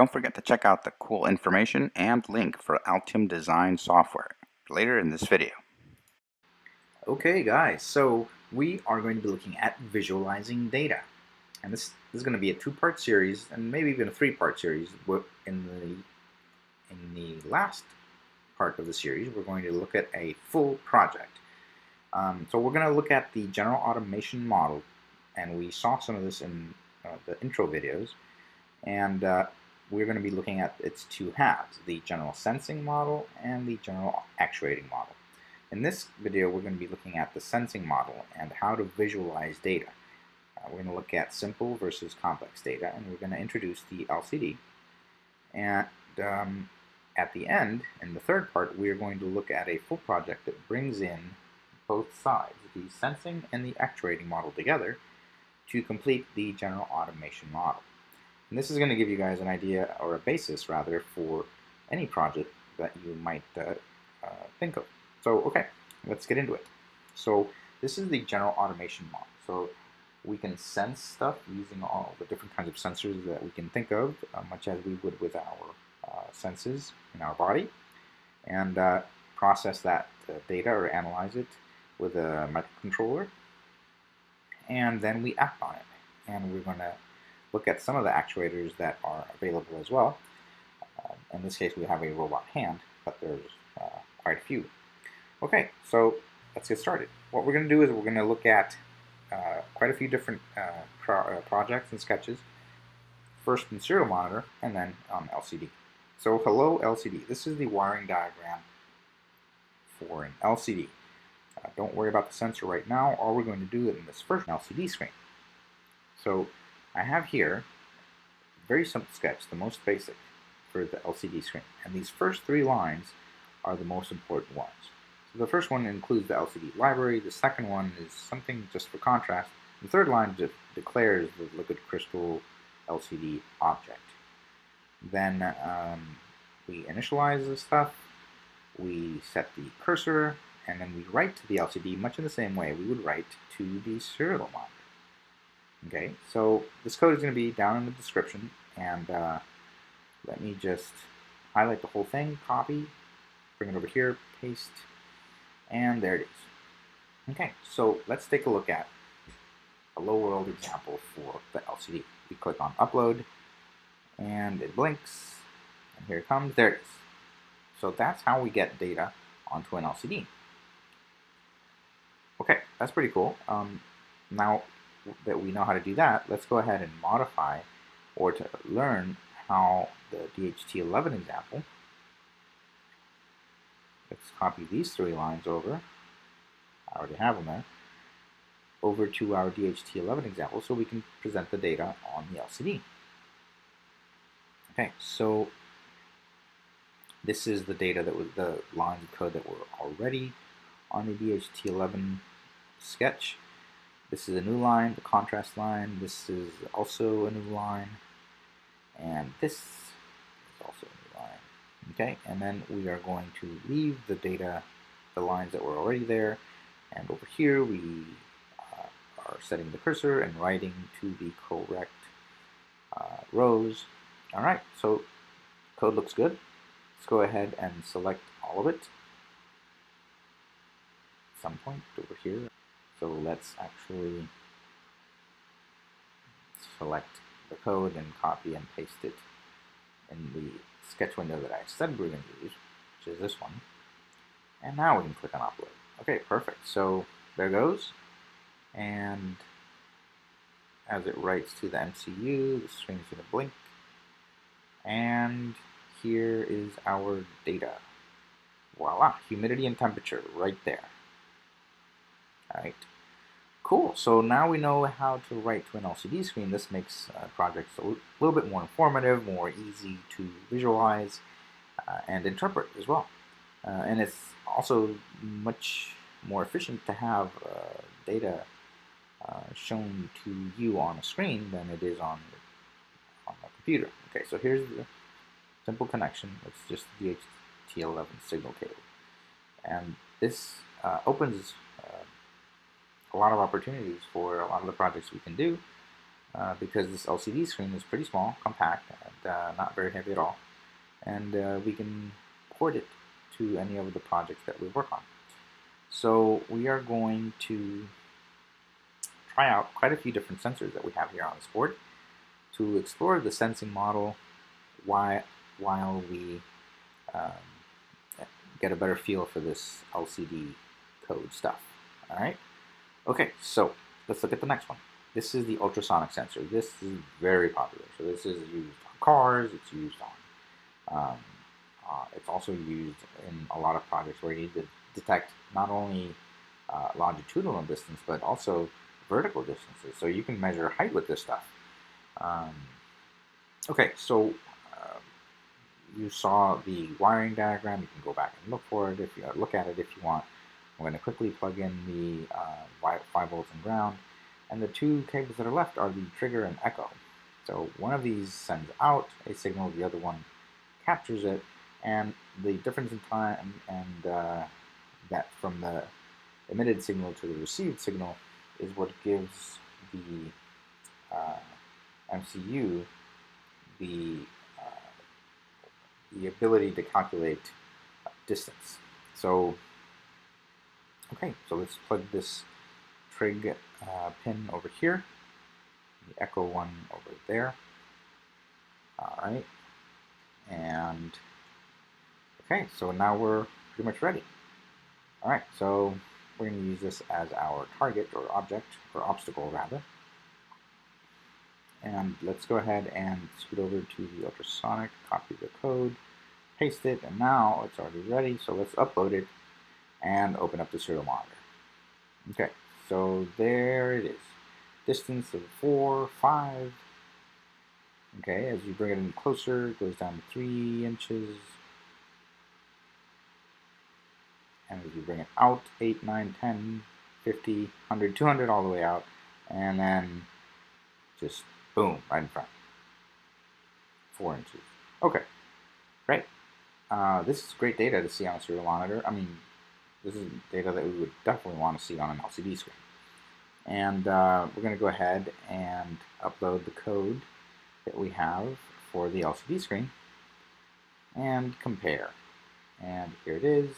Don't forget to check out the cool information and link for Altium Design software later in this video. Okay guys, so we are going to be looking at visualizing data. And this is going to be a two-part series and maybe even a three-part series. In the last part of the series, we're going to look at a full project. So we're going to look at the general automation model, and we saw some of this in the intro videos. And we're going to be looking at its two halves, the general sensing model and the general actuating model. In this video, we're going to be looking at the sensing model and how to visualize data. We're going to look at simple versus complex data, and we're going to introduce the LCD. And at the end, in the third part, we're going to look at a full project that brings in both sides, the sensing and the actuating model together, to complete the general automation model. And this is going to give you guys an idea, or a basis rather, for any project that you might think of. So, okay, let's get into it. So this is the general automation model. So we can sense stuff using all the different kinds of sensors that we can think of, much as we would with our senses in our body, and process that data or analyze it with a microcontroller, and then we act on it. And we're going to look at some of the actuators that are available as well. In this case, we have a robot hand, but there's quite a few. Okay, so let's get started. What we're going to do is we're going to look at quite a few different projects and sketches. First in serial monitor, and then on LCD. So hello LCD. This is the wiring diagram for an LCD. Don't worry about the sensor right now. All we're going to do in this first LCD screen. So I have here a very simple sketch, the most basic for the LCD screen. And these first three lines are the most important ones. So the first one includes the LCD library. The second one is something just for contrast. The third line declares the liquid crystal LCD object. Then we initialize this stuff. We set the cursor, and then we write to the LCD much in the same way we would write to the serial monitor. Okay, so this code is going to be down in the description, and let me just highlight the whole thing, copy, bring it over here, paste, and there it is. Okay, so let's take a look at a Hello World example for the LCD. We click on Upload, and it blinks, and here it comes, there it is. So that's how we get data onto an LCD. Okay, that's pretty cool. Now that we know how to do that, let's go ahead and modify, or to learn how the DHT11 example. Let's copy these three lines over. I already have them there. Over to our DHT11 example so we can present the data on the LCD. Okay, so this is the data that was the lines of code that were already on the DHT11 sketch. This is a new line, the contrast line. This is also a new line. And this is also a new line. Okay, and then we are going to leave the data, the lines that were already there. And over here we are setting the cursor and writing to the correct rows. All right, so code looks good. Let's go ahead and select all of it. At some point over here. So let's actually select the code and copy and paste it in the sketch window that I said we were going to use, which is this one. And now we can click on Upload. Okay, perfect. So there goes. And as it writes to the MCU, the screen is going to blink. And here is our data. Voila, humidity and temperature right there. Alright, cool. So now we know how to write to an LCD screen. This makes projects a little bit more informative, more easy to visualize and interpret as well. And it's also much more efficient to have data shown to you on a screen than it is on the computer. Okay, so here's the simple connection. It's just the DHT11 signal cable. And this opens a lot of opportunities for a lot of the projects we can do. because this LCD screen is pretty small, compact, and not very heavy at all. And we can port it to any of the projects that we work on. So we are going to try out quite a few different sensors that we have here on this board to explore the sensing model while we um, get a better feel for this LCD code stuff. All right. Okay, so let's look at the next one. This is the ultrasonic sensor. This is very popular. So this is used on cars. It's used on. It's also used in a lot of projects where you need to detect not only longitudinal distance but also vertical distances. So you can measure height with this stuff. Okay, so you saw the wiring diagram. You can go back and look for it if you look at it if you want. I'm going to quickly plug in the 5 volts and ground, and the two cables that are left are the trigger and echo. So one of these sends out a signal, the other one captures it, and the difference in time and that from the emitted signal to the received signal is what gives the MCU the ability to calculate distance. So, okay, so let's plug this trig pin over here, the echo one over there. All right, and okay, so now we're pretty much ready. All right, so we're going to use this as our target or object, or obstacle rather. And let's go ahead and scoot over to the ultrasonic, copy the code, paste it, and now it's already ready. So let's upload it and open up the serial monitor. Okay, so there it is. Distance of 4, 5. Okay, as you bring it in closer, it goes down to 3 inches. And as you bring it out, 8, 9, 10, 50, 100, 200, all the way out. And then just boom, right in front. 4 inches. Okay, great. This is great data to see on a serial monitor. I mean, this is data that we would definitely want to see on an LCD screen. And we're going to go ahead and upload the code that we have for the LCD screen and compare. And here it is,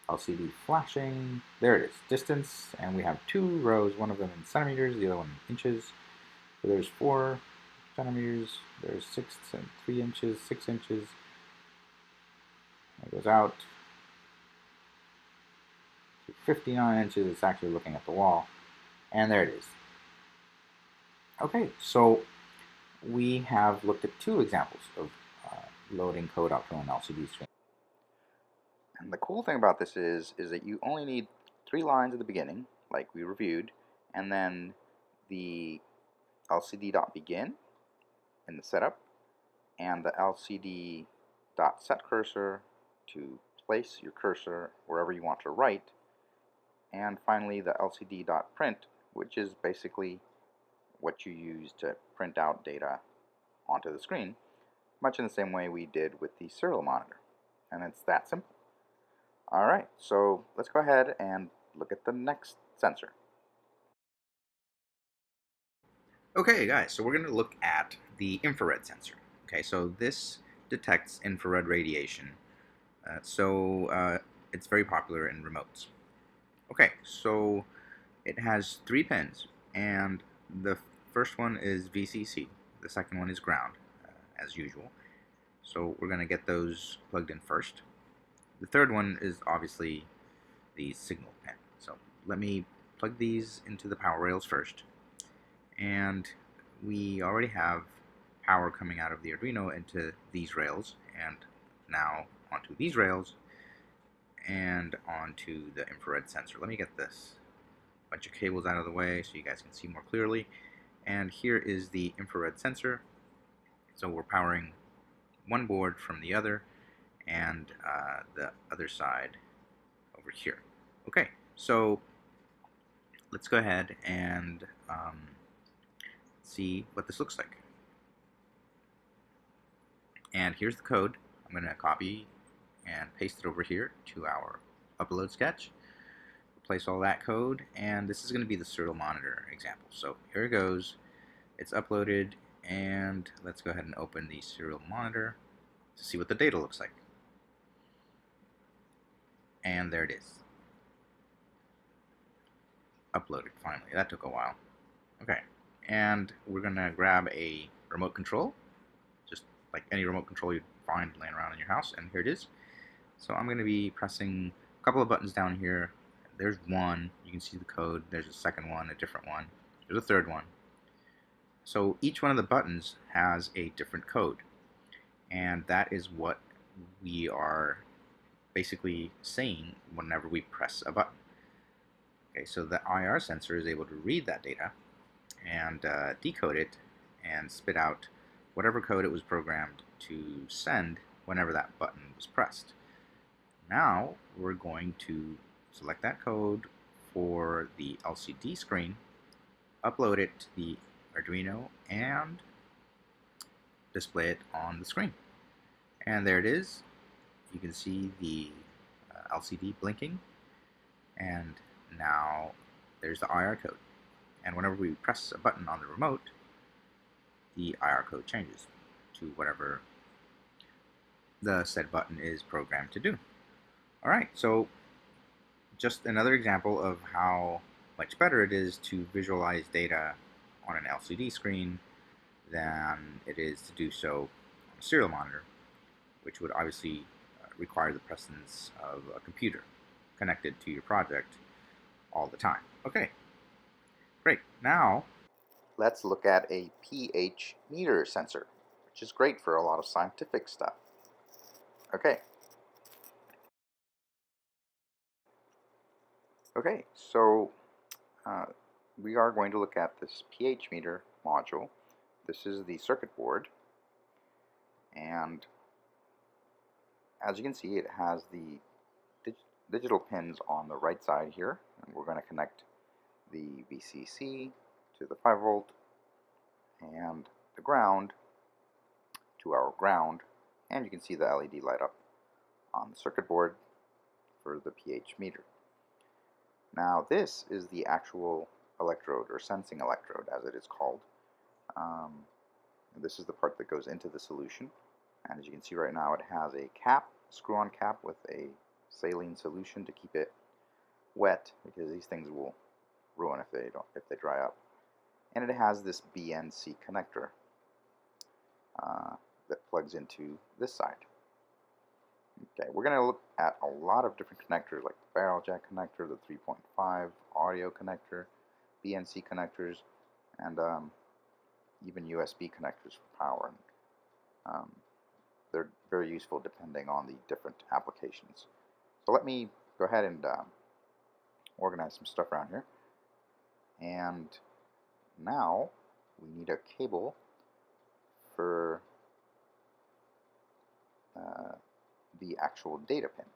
LCD flashing. There it is, distance, and we have 2 rows, one of them in centimeters, the other one in inches. So there's 4 centimeters, there's 6 and 3 inches, 6 inches. It goes out to 59 inches. It's actually looking at the wall. And there it is. Okay, so we have looked at 2 examples of loading code out to an LCD screen. And the cool thing about this is that you only need 3 lines at the beginning, like we reviewed, and then the LCD.begin in the setup, and the LCD.setCursor to place your cursor wherever you want to write, and finally the LCD.print, which is basically what you use to print out data onto the screen, much in the same way we did with the serial monitor. And it's that simple. Alright, so let's go ahead and look at the next sensor. Okay guys, so we're going to look at the infrared sensor. Okay, so this detects infrared radiation. It's very popular in remotes. Okay, so it has 3 pins, and the first one is VCC, the second one is ground, as usual. So we're going to get those plugged in first. The third one is obviously the signal pin. So let me plug these into the power rails first. And we already have power coming out of the Arduino into these rails, and now onto these rails and onto the infrared sensor. Let me get this bunch of cables out of the way so you guys can see more clearly. And here is the infrared sensor. So we're powering one board from the other, and the other side over here. Okay, so let's go ahead and see what this looks like. And here's the code. I'm going to copy and paste it over here to our upload sketch. Replace all that code, and this is going to be the serial monitor example. So here it goes. It's uploaded, and let's go ahead and open the serial monitor to see what the data looks like. And there it is. Uploaded finally. That took a while. Okay, and we're gonna grab a remote control, just like any remote control you'd find laying around in your house, and here it is. So I'm gonna be pressing a couple of buttons down here. There's one, you can see the code. There's a second one, a different one. There's a third one. So each one of the buttons has a different code, and that is what we are basically saying whenever we press a button. Okay, so the IR sensor is able to read that data and decode it and spit out whatever code it was programmed to send whenever that button was pressed. Now we're going to select that code for the LCD screen, upload it to the Arduino, and display it on the screen. And there it is. You can see the LCD blinking, and now there's the IR code. And whenever we press a button on the remote, the IR code changes to whatever the said button is programmed to do. Alright, so just another example of how much better it is to visualize data on an LCD screen than it is to do so on a serial monitor, which would obviously require the presence of a computer connected to your project all the time. Okay, great. Now let's look at a pH meter sensor, which is great for a lot of scientific stuff. Okay. Okay, so we are going to look at this pH meter module. This is the circuit board, and as you can see, it has the digital pins on the right side here, and we're going to connect the VCC to the 5 volt and the ground to our ground, and you can see the LED light up on the circuit board for the pH meter. Now this is the actual electrode, or sensing electrode as it is called. This is the part that goes into the solution, and as you can see right now, it has a cap, screw-on cap with a saline solution to keep it wet, because these things will ruin if they dry up. And it has this BNC connector that plugs into this side. Okay, we're going to look at a lot of different connectors, like the barrel jack connector, the 3.5 audio connector, BNC connectors, and even USB connectors for power. They're very useful depending on the different applications. So let me go ahead and organize some stuff around here. And now we need a cable for the actual data pin.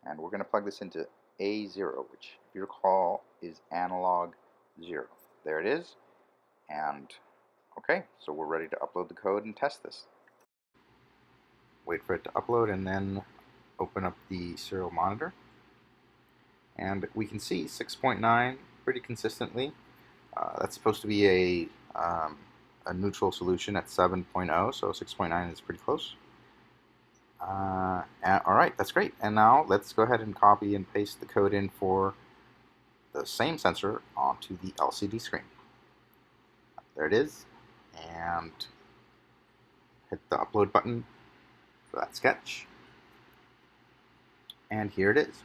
And we're going to plug this into A0, which, if you recall, is analog 0. There it is. And okay, so we're ready to upload the code and test this. Wait for it to upload and then open up the serial monitor. And we can see 6.9 pretty consistently. That's supposed to be a neutral solution at 7.0, so 6.9 is pretty close. Alright, that's great. And now let's go ahead and copy and paste the code in for the same sensor onto the LCD screen. There it is. And hit the upload button for that sketch. And here it is.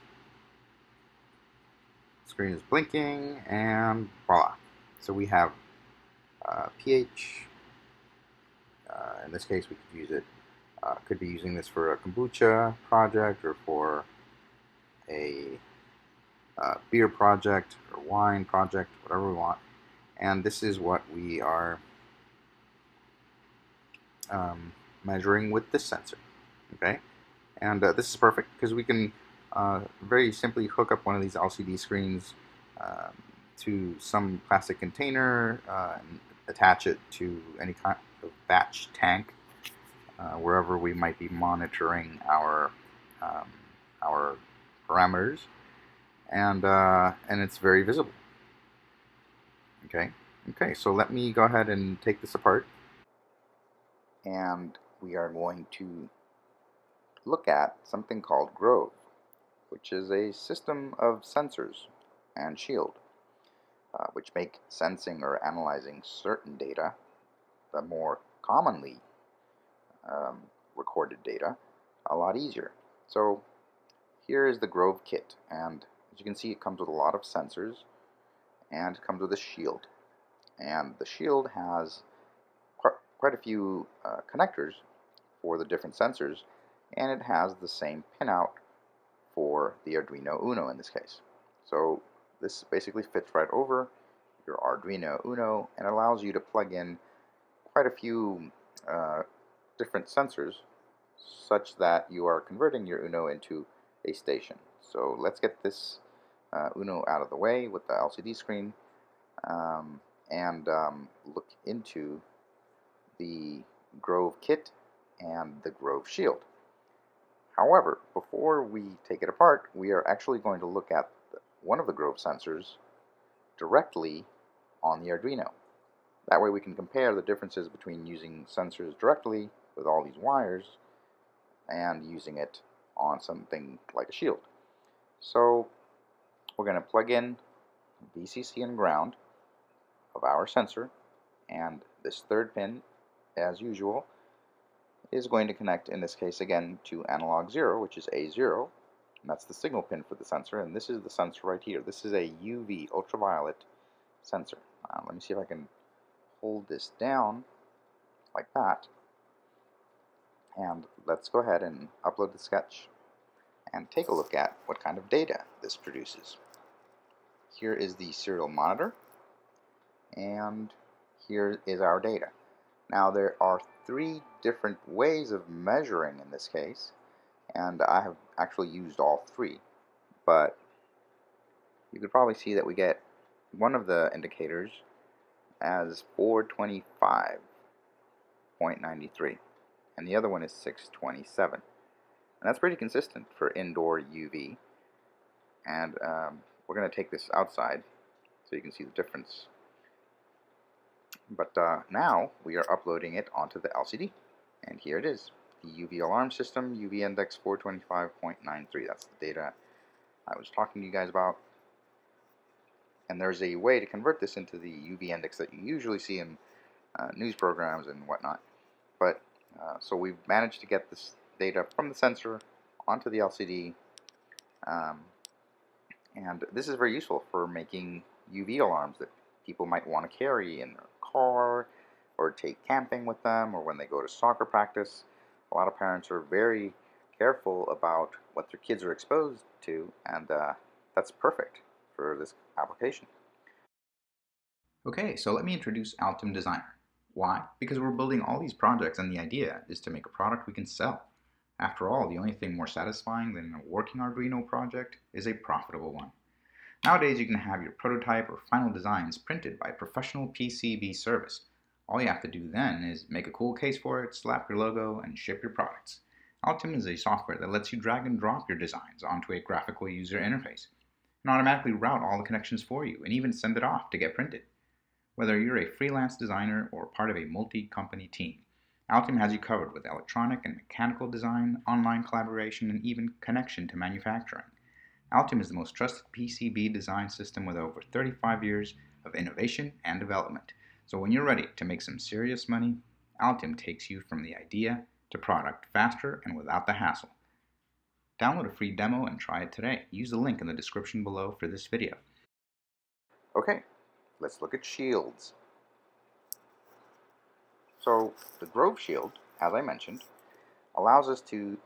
The screen is blinking, and voila. So we have pH. In this case, we could use it. Could be using this for a kombucha project, or for a beer project, or wine project, whatever we want. And this is what we are measuring with this sensor. Okay, and this is perfect because we can very simply hook up one of these LCD screens to some plastic container and attach it to any kind of batch tank wherever we might be monitoring our parameters, and it's very visible. Okay, Okay, so let me go ahead and take this apart. And we are going to look at something called Grove, which is a system of sensors and shield, which make sensing or analyzing certain data, the more commonly um, recorded data, a lot easier. So here is the Grove kit, and as you can see, it comes with a lot of sensors and it comes with a shield. And the shield has quite a few connectors for the different sensors, and it has the same pinout for the Arduino Uno in this case. So this basically fits right over your Arduino Uno and allows you to plug in quite a few different sensors such that you are converting your Uno into a station. So let's get this Uno out of the way with the LCD screen and look into the Grove kit and the Grove shield. However, before we take it apart, we are actually going to look at one of the Grove sensors directly on the Arduino. That way we can compare the differences between using sensors directly with all these wires and using it on something like a shield. So we're going to plug in VCC and ground of our sensor, and this third pin, as usual, is going to connect, in this case again, to analog 0, which is A0, and that's the signal pin for the sensor, and this is the sensor right here. This is a UV, ultraviolet sensor. Let me see if I can hold this down like that, and let's go ahead and upload the sketch and take a look at what kind of data this produces. Here is the serial monitor, and here is our data. Now there are 3 different ways of measuring in this case, and I have actually used all 3, but you could probably see that we get one of the indicators as 425.93 and the other one is 627, and that's pretty consistent for indoor UV. And we're going to take this outside so you can see the difference. But now we are uploading it onto the LCD, and here it is, the UV alarm system, UV index 425.93. That's the data I was talking to you guys about. And there's a way to convert this into the UV index that you usually see in news programs and whatnot. But so we've managed to get this data from the sensor onto the LCD, and this is very useful for making UV alarms that people might want to carry in their car or take camping with them, or when they go to soccer practice. A lot of parents are very careful about what their kids are exposed to, and that's perfect for this application. Okay, so let me introduce Altum Designer. Why? Because we're building all these projects and the idea is to make a product we can sell. After all, the only thing more satisfying than a working Arduino project is a profitable one. Nowadays, you can have your prototype or final designs printed by a professional PCB service. All you have to do then is make a cool case for it, slap your logo, and ship your products. Altium is a software that lets you drag and drop your designs onto a graphical user interface and automatically route all the connections for you and even send it off to get printed. Whether you're a freelance designer or part of a multi-company team, Altium has you covered with electronic and mechanical design, online collaboration, and even connection to manufacturing. Altium is the most trusted PCB design system with over 35 years of innovation and development. So when you're ready to make some serious money, Altium takes you from the idea to product faster and without the hassle. Download a free demo and try it today. Use the link in the description below for this video. Okay, let's look at shields. So the Grove shield, as I mentioned, allows us to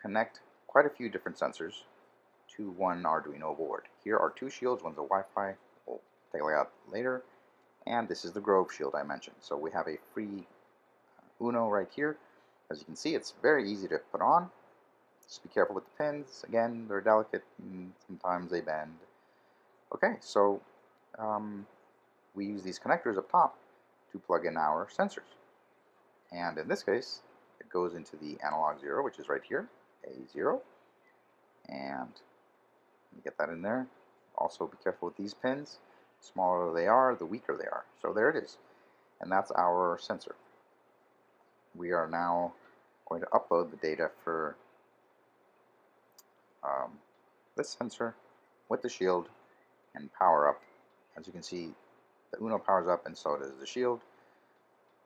connect quite a few different sensors to one Arduino board. Here are 2 shields, one's a Wi-Fi, we'll take a look at later, and this is the Grove shield I mentioned. So we have a free Uno right here. As you can see, it's very easy to put on. Just be careful with the pins. Again, they're delicate and sometimes they bend. Okay, so we use these connectors up top to plug in our sensors. And in this case, it goes into the analog 0, which is right here, A0. And you get that in there. Also be careful with these pins. smaller they are, the weaker they are. So there it is. And that's our sensor. We are now going to upload the data for this sensor with the shield and power up. As you can see, the Uno powers up and so does the shield,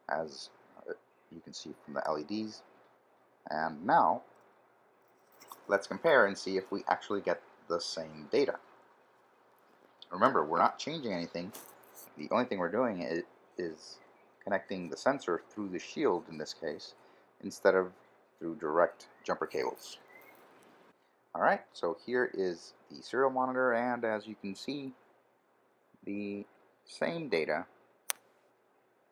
as you can see from the LEDs. And now let's compare and see if we actually get the same data. Remember, we're not changing anything. The only thing we're doing is connecting the sensor through the shield in this case, instead of through direct jumper cables. Alright, so here is the serial monitor, and as you can see, the same data,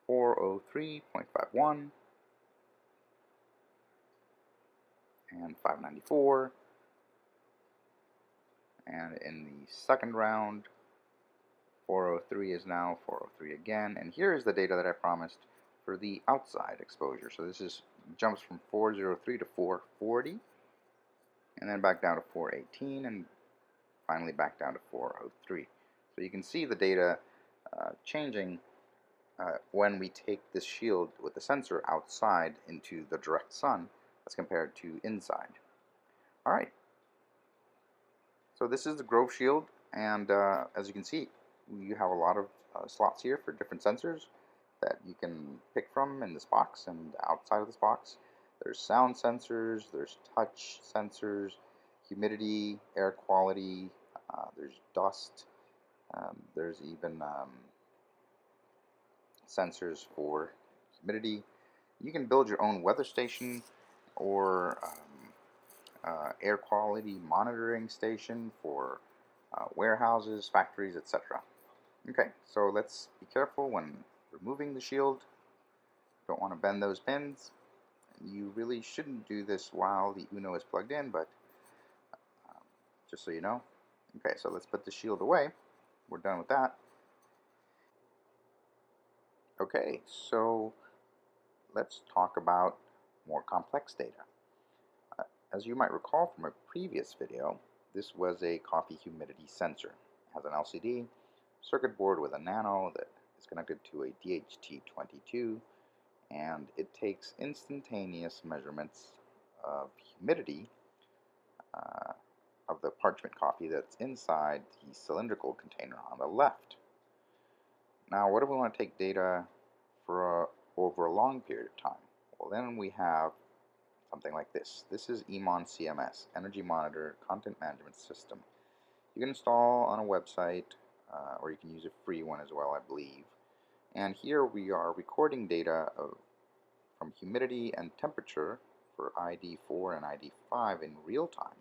403.51 and 594, and in the second round 403 is now 403 again, and here is the data that I promised for the outside exposure. So this is jumps from 403 to 440, and then back down to 418, and finally back down to 403. So you can see the data changing when we take this shield with the sensor outside into the direct sun as compared to inside. Alright, so this is the Grove shield, and as you can see, you have a lot of slots here for different sensors that you can pick from in this box and outside of this box. There's sound sensors, there's touch sensors, humidity, air quality, there's dust, there's even sensors for humidity. You can build your own weather station or air quality monitoring station for warehouses, factories, etc. Okay, so let's be careful when removing the shield. Don't want to bend those pins. You really shouldn't do this while the Uno is plugged in, but just so you know. Okay, so let's put the shield away. We're done with that. Okay, so let's talk about more complex data. As you might recall from a previous video, this was a coffee humidity sensor. It has an LCD, circuit board with a nano that is connected to a DHT22, and it takes instantaneous measurements of humidity of the parchment coffee that's inside the cylindrical container on the left. Now, what if we want to take data for over a long period of time? Well, then we have something like this. This is EMON CMS, Energy Monitor Content Management System. You can install on a website, or you can use a free one as well, I believe. And here we are recording data from humidity and temperature for ID4 and ID5 in real time.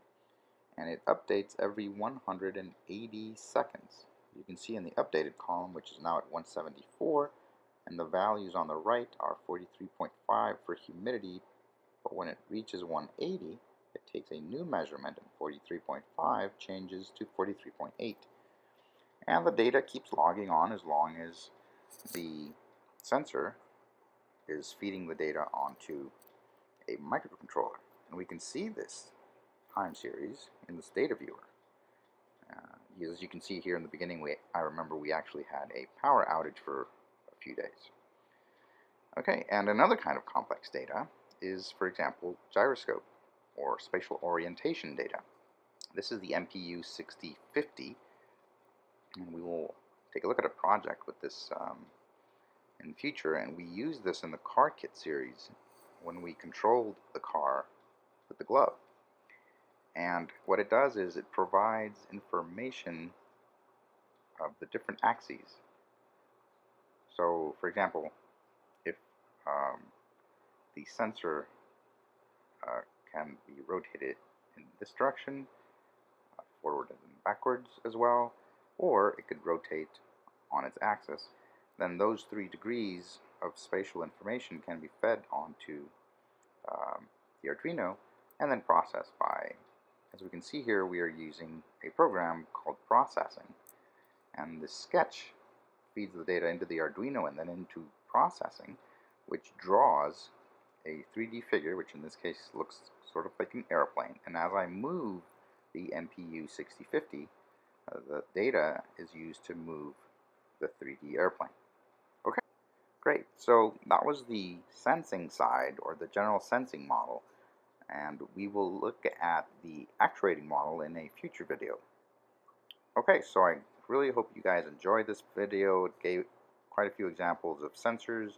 And it updates every 180 seconds. You can see in the updated column, which is now at 174, and the values on the right are 43.5 for humidity, but when it reaches 180, it takes a new measurement, and 43.5 changes to 43.8. And the data keeps logging on as long as the sensor is feeding the data onto a microcontroller. And we can see this time series in this data viewer. As you can see here in the beginning, I remember we actually had a power outage for a few days. Okay, and another kind of complex data is, for example, gyroscope or spatial orientation data. This is the MPU 6050, and we will take a look at a project with this in the future, and we use this in the car kit series when we controlled the car with the glove. And what it does is it provides information of the different axes. So, for example, if the sensor can be rotated in this direction, forward and backwards as well, or it could rotate on its axis, then those 3 degrees of spatial information can be fed onto the Arduino and then processed by, as we can see here, we are using a program called processing, and this sketch feeds the data into the Arduino and then into processing, which draws a 3D figure, which in this case looks sort of like an airplane. And as I move the MPU 6050, the data is used to move the 3D airplane. Okay, great. So that was the sensing side, or the general sensing model, and we will look at the actuating model in a future video. Okay, so I really hope you guys enjoyed this video. It gave quite a few examples of sensors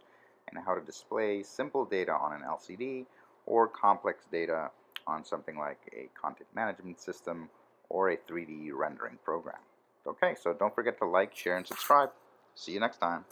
and how to display simple data on an LCD or complex data on something like a content management system or a 3D rendering program. Okay, so don't forget to like, share, and subscribe. See you next time.